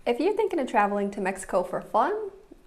If you're thinking of traveling to Mexico for fun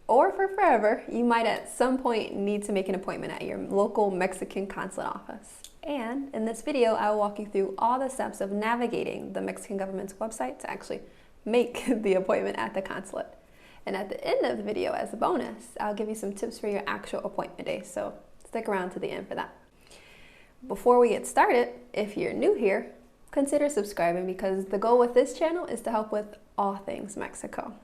or for forever, you might at some point need to make an appointment at your local Mexican consulate office. And in this video, I will walk you through all the steps of navigating the Mexican government's website to actually make the appointment at the consulate. And at the end of the video, as a bonus, I'll give you some tips for your actual appointment day, so stick around to the end for that. Before we get started, if you're new here, consider subscribing because the goal with this channel is to help with all things Mexico.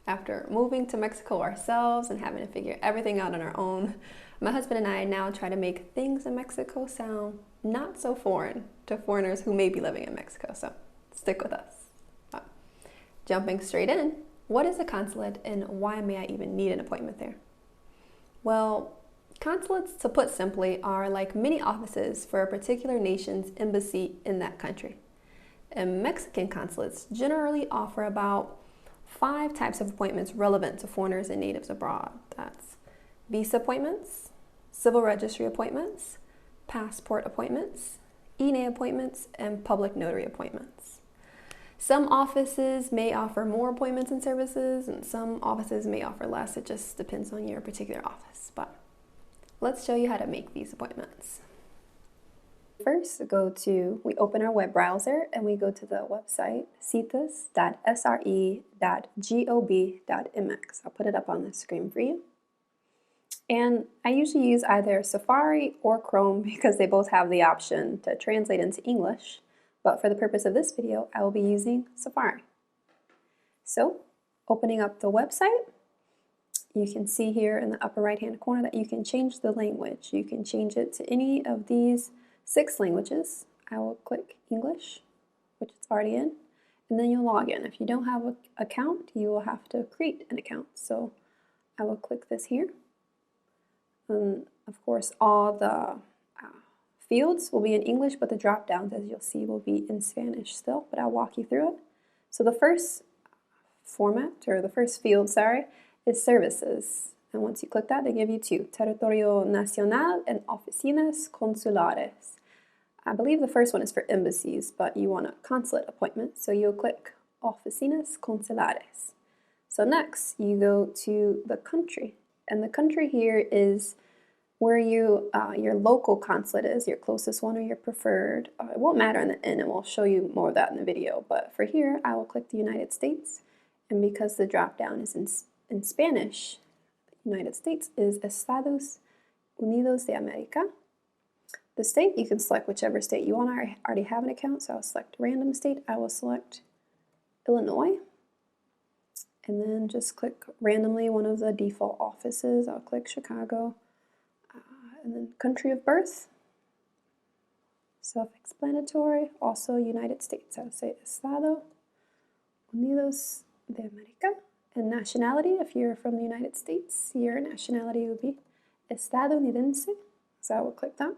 After moving to Mexico ourselves and having to figure everything out on our own, my husband and I now try to make things in Mexico sound not so foreign to foreigners who may be living in Mexico, so stick with us. Jumping straight in, what is a consulate and why may I even need an appointment there? Well, consulates, to put simply, are like mini offices for a particular nation's embassy in that country. And Mexican consulates generally offer about 5 types of appointments relevant to foreigners and natives abroad. That's visa appointments, civil registry appointments, passport appointments, INE appointments, and public notary appointments. Some offices may offer more appointments and services, and some offices may offer less. It just depends on your particular office. But let's show you how to make these appointments. First, we open our web browser and we go to the website citas.sre.gov.mx. I'll put it up on the screen for you. And I usually use either Safari or Chrome because they both have the option to translate into English. But for the purpose of this video, I will be using Safari. So, opening up the website, you can see here in the upper right-hand corner that you can change the language. You can change it to any of these 6 languages. I will click English, which it's already in, and then you'll log in. If you don't have an account, you will have to create an account. So I will click this here. And of course, all the fields will be in English, but the drop downs, as you'll see, will be in Spanish still, but I'll walk you through it. So the first field, is services. And once you click that, they give you 2, Territorio Nacional and Oficinas Consulares. I believe the first one is for embassies, but you want a consulate appointment, so you'll click Oficinas Consulares. So next, you go to the country, and the country here is where your local consulate is, your closest one or your preferred. It won't matter in the end, and we'll show you more of that in the video, but for here, I will click the United States, and because the drop down is in Spanish, United States is Estados Unidos de America. The state, you can select whichever state you want. I already have an account, so I'll select random state. I will select Illinois, and then just click randomly one of the default offices. I'll click Chicago, and then country of birth, self-explanatory, also United States. I would say Estados Unidos de America. And nationality, if you're from the United States, your nationality would be estadounidense. So I will click that.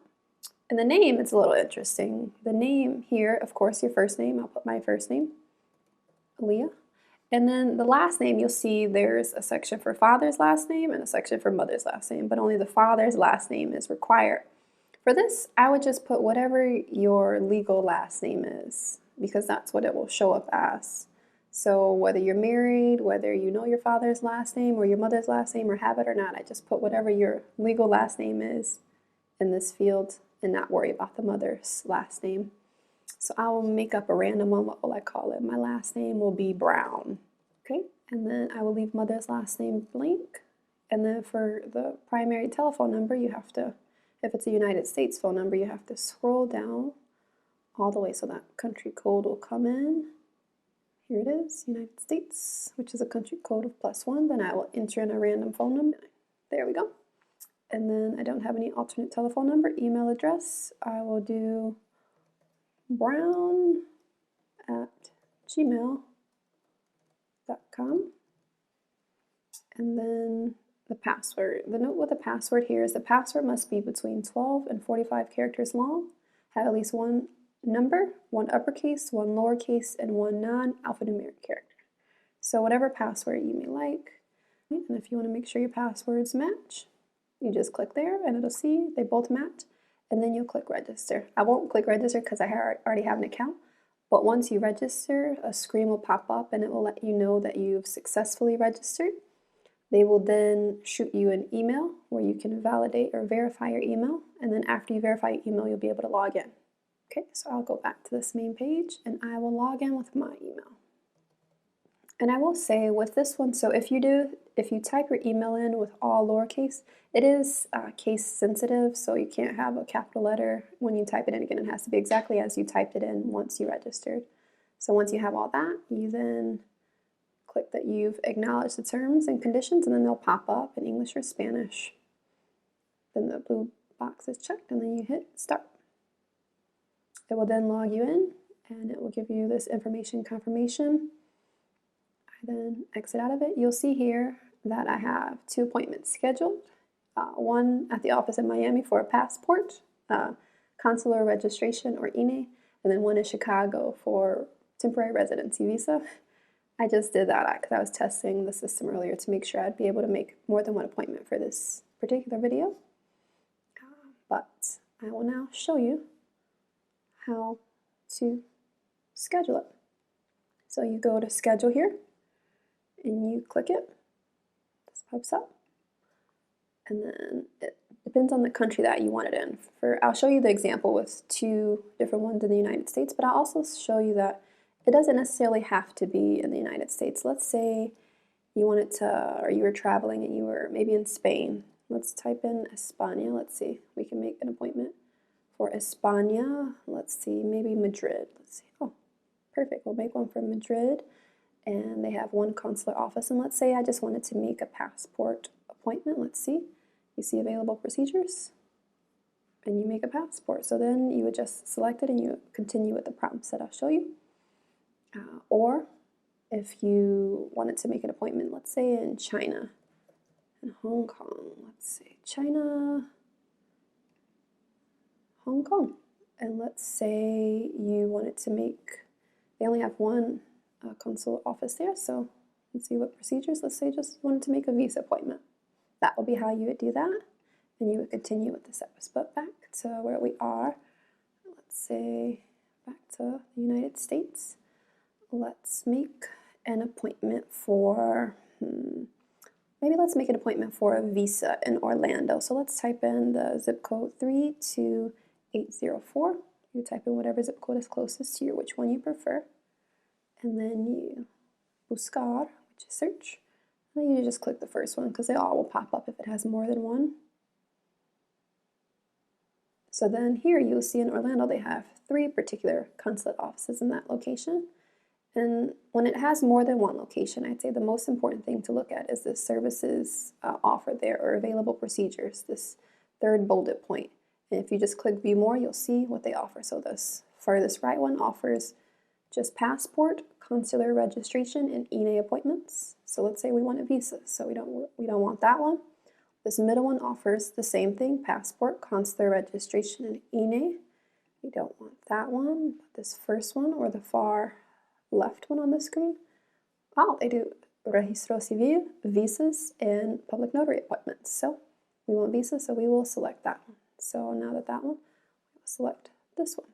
And the name, it's a little interesting. The name here, of course, your first name. I'll put my first name, Aaliyah. And then the last name, you'll see there's a section for father's last name and a section for mother's last name, but only the father's last name is required. For this, I would just put whatever your legal last name is, because that's what it will show up as. So whether you're married, whether you know your father's last name or your mother's last name or have it or not, I just put whatever your legal last name is in this field and not worry about the mother's last name. So I will make up a random one. What will I call it? My last name will be Brown. Okay, and then I will leave mother's last name blank. And then for the primary telephone number, you have to, if it's a United States phone number, you have to scroll down all the way so that country code will come in. Here it is, United States, which is a country code of +1. Then I will enter in a random phone number. There we go. And then I don't have any alternate telephone number. Email address, I will do brown@gmail.com. And then the password. The note with the password here is the password must be between 12 and 45 characters long, have at least one number, one uppercase, one lowercase, and one non-alphanumeric character. So whatever password you may like. And if you want to make sure your passwords match, you just click there and it'll see they both match, and then you'll click register. I won't click register because I already have an account, But once you register, a screen will pop up and it will let you know that you've successfully registered. They will then shoot you an email where you can validate or verify your email, and then after you verify your email, you'll be able to log in. Okay, so I'll go back to this main page and I will log in with my email. And I will say with this one, so if you type your email in with all lowercase, it is case sensitive, so you can't have a capital letter when you type it in again. It has to be exactly as you typed it in once you registered. So once you have all that, you then click that you've acknowledged the terms and conditions, and then they'll pop up in English or Spanish. Then the blue box is checked, and then you hit start. It will then log you in, and it will give you this information confirmation. I then exit out of it. You'll see here that I have 2 appointments scheduled. One at the office in Miami for a passport, consular registration or INE, and then one in Chicago for temporary residency visa. I just did that because I was testing the system earlier to make sure I'd be able to make more than one appointment for this particular video. But I will now show you how to schedule it. So you go to schedule here and you click it. This pops up. And then it depends on the country that you want it in. I'll show you the example with 2 different ones in the United States, but I'll also show you that it doesn't necessarily have to be in the United States. Let's say you wanted to, or you were traveling and you were maybe in Spain. Let's type in España. Let's see, we can make an appointment for España. Let's see, maybe Madrid. Let's see, oh, perfect. We'll make one for Madrid. And they have 1 consular office. And let's say I just wanted to make a passport appointment. Let's see, you see available procedures, and you make a passport. So then you would just select it and you continue with the prompts that I'll show you. Or if you wanted to make an appointment, let's say in China, in Hong Kong, let's say China, Hong Kong. And let's say you wanted to make, they only have 1 consulate office there, so let's see what procedures, let's say just wanted to make a visa appointment. That would be how you would do that, and you would continue with the steps. But back to where we are, let's say back to the United States. Let's make an appointment for, maybe let's make an appointment for a visa in Orlando. So let's type in the zip code 32804. You type in whatever zip code is closest to you, which one you prefer. And then you buscar, which is search. And then you just click the first one because they all will pop up if it has more than 1. So then here you'll see in Orlando they have 3 particular consulate offices in that location. And when it has more than 1 location, I'd say the most important thing to look at is the services offered there or available procedures, this 3rd bolded point. And if you just click view more, you'll see what they offer. So this furthest right one offers just passport, consular registration, and INE appointments. So let's say we want a visa, so we don't want that one. This middle one offers the same thing, passport, consular registration, and INE. We don't want that one, but this first one, or the far left one on the screen, oh, they do registro civil, visas, and public notary appointments. So we want visas, so we will select that one. So now that one, we'll select this one.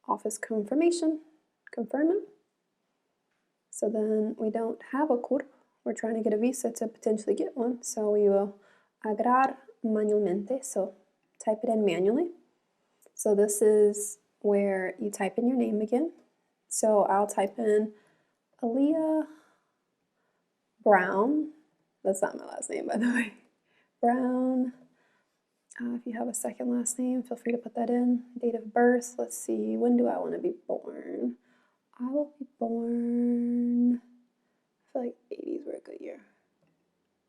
Office confirmation, confirm it. So then we don't have a CUR. We're trying to get a visa to potentially get one. So we will agregar manualmente, so type it in manually. So this is where you type in your name again. So I'll type in Aaliyah Brown. That's not my last name, by the way. Brown. If you have a second last name, feel free to put that in. Date of birth, let's see, when do I want to be born? I will be born, I feel like 80s were a good year.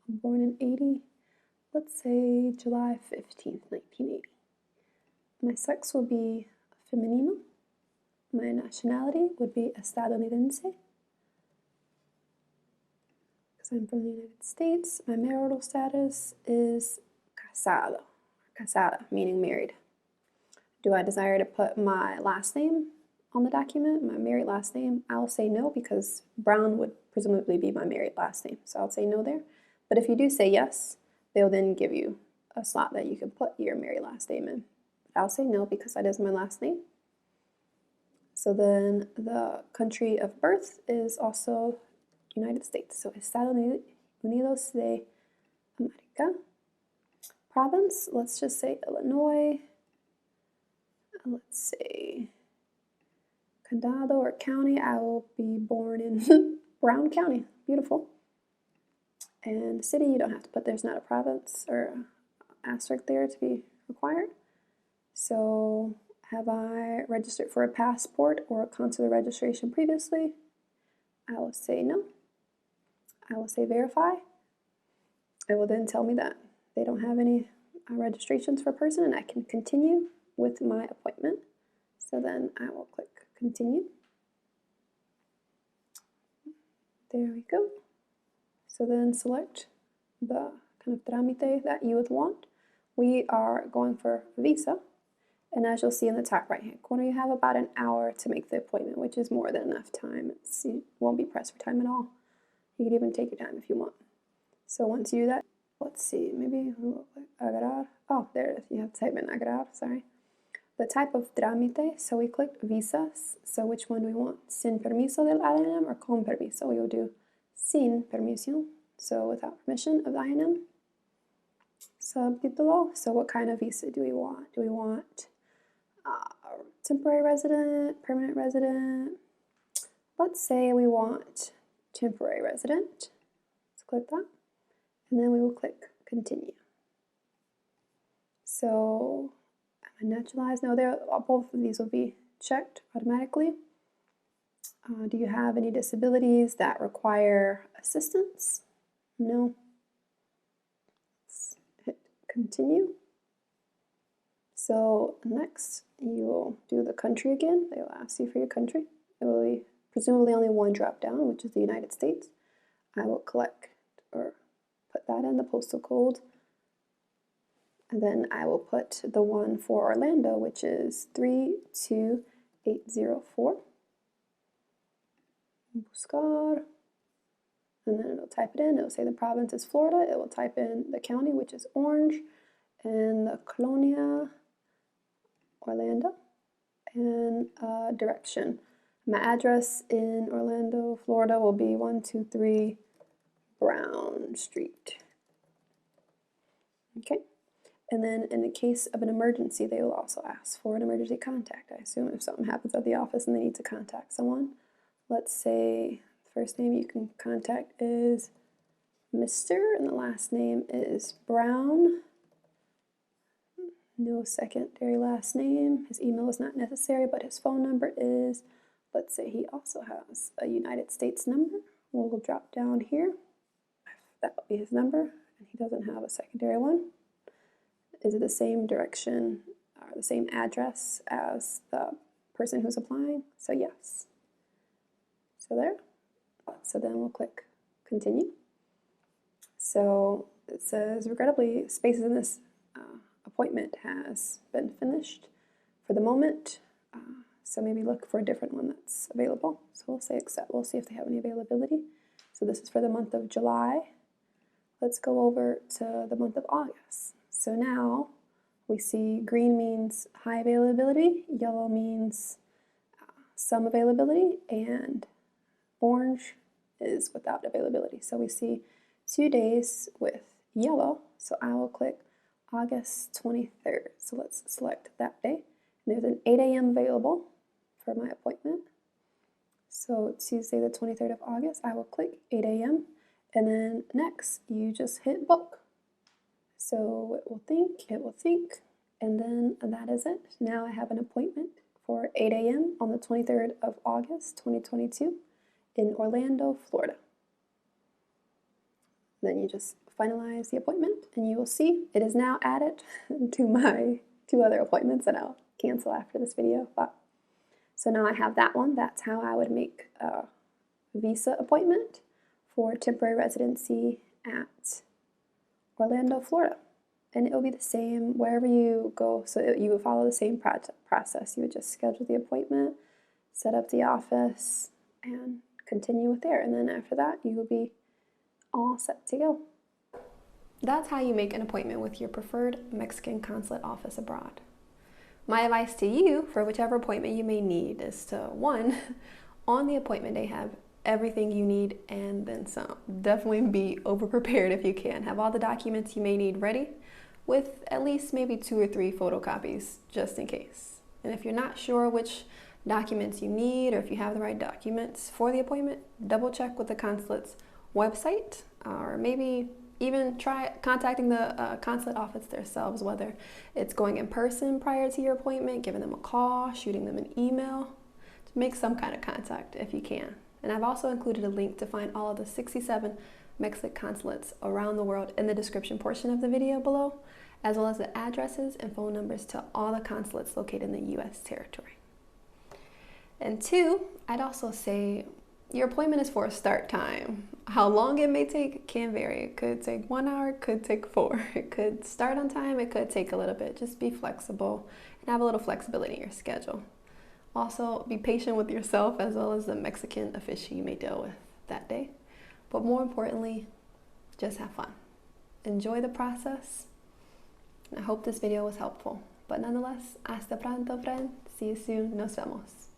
I'm born in 80, let's say July 15th, 1980. My sex will be femenino. My nationality would be estadounidense, because I'm from the United States. My marital status is casado. Casada, meaning married. Do I desire to put my last name on the document, my married last name? I'll say no, because Brown would presumably be my married last name, so I'll say no there. But if you do say yes, they'll then give you a slot that you can put your married last name in. But I'll say no because that is my last name. So then the country of birth is also United States. So Estados Unidos de America. Province, let's just say Illinois. Let's say condado or county. I will be born in Brown County. Beautiful. And city, you don't have to put, there's not a province or asterisk there to be required. So have I registered for a passport or a consular registration previously? I will say no. I will say verify. It will then tell me that they don't have any registrations for a person, and I can continue with my appointment. So then I will click continue. There we go. So then select the kind of trámite that you would want. We are going for visa. And as you'll see in the top right hand corner, you have about an hour to make the appointment, which is more than enough time. You won't be pressed for time at all. You can even take your time if you want. So once you do that, let's see, maybe agarrar. Oh, there it is. You have to type in agarrar, sorry. The type of trámite, so we clicked visas. So which one do we want? Sin permiso del INM or con permiso? We will do sin permiso, so without permission of the INM. Subtítulo, so what kind of visa do we want? Do we want temporary resident, permanent resident? Let's say we want temporary resident. Let's click that. And then we will click continue. So, am I naturalized? No, both of these will be checked automatically. Do you have any disabilities that require assistance? No. Let's hit continue. So next, you will do the country again. They will ask you for your country. It will be presumably only one drop down, which is the United States. I will collect or put that in the postal code. And then I will put the one for Orlando, which is 32804. Buscar. And then it'll type it in. It'll say the province is Florida. It will type in the county, which is Orange, and the colonia, Orlando, and direction. My address in Orlando, Florida will be 123 Brown Street. Okay. And then in the case of an emergency, they will also ask for an emergency contact. I assume if something happens at the office and they need to contact someone. Let's say the first name you can contact is Mr. and the last name is Brown. No secondary last name. His email is not necessary, but his phone number is. Let's say he also has a United States number. We'll drop down here. That will be his number, and he doesn't have a secondary one. Is it the same direction or the same address as the person who's applying? So yes. So there. So then we'll click continue. So it says, regrettably, spaces in this appointment has been finished for the moment. So maybe look for a different one that's available. So we'll say accept. We'll see if they have any availability. So this is for the month of July. Let's go over to the month of August. So now we see green means high availability, yellow means some availability, and orange is without availability. So we see 2 days with yellow. So I will click August 23rd. So let's select that day. And there's an 8 a.m. available for my appointment. So Tuesday the 23rd of August, I will click 8 a.m. And then next, you just hit book. So it will think, and then that is it. Now I have an appointment for 8 a.m. on the 23rd of August, 2022 in Orlando, Florida. Then you just finalize the appointment, and you will see it is now added to my 2 other appointments that I'll cancel after this video. So now I have that one. That's how I would make a visa appointment for temporary residency at Orlando, Florida. And it will be the same wherever you go. So you would follow the same process. You would just schedule the appointment, set up the office, and continue with there. And then after that, you will be all set to go. That's how you make an appointment with your preferred Mexican consulate office abroad. My advice to you for whichever appointment you may need is to, one, on the appointment day, have everything you need and then some. Definitely be over prepared if you can. Have all the documents you may need ready with at least maybe 2 or 3 photocopies just in case. And if you're not sure which documents you need or if you have the right documents for the appointment, double check with the consulate's website, or maybe even try contacting the consulate office themselves, whether it's going in person prior to your appointment, giving them a call, shooting them an email, to make some kind of contact if you can. And I've also included a link to find all of the 67 Mexican consulates around the world in the description portion of the video below, as well as the addresses and phone numbers to all the consulates located in the U.S. territory. And 2, I'd also say your appointment is for a start time. How long it may take can vary. It could take 1 hour, it could take 4. It could start on time, it could take a little bit. Just be flexible and have a little flexibility in your schedule. Also, be patient with yourself as well as the Mexican official you may deal with that day. But more importantly, just have fun. Enjoy the process. I hope this video was helpful. But nonetheless, hasta pronto, friend. See you soon. Nos vemos.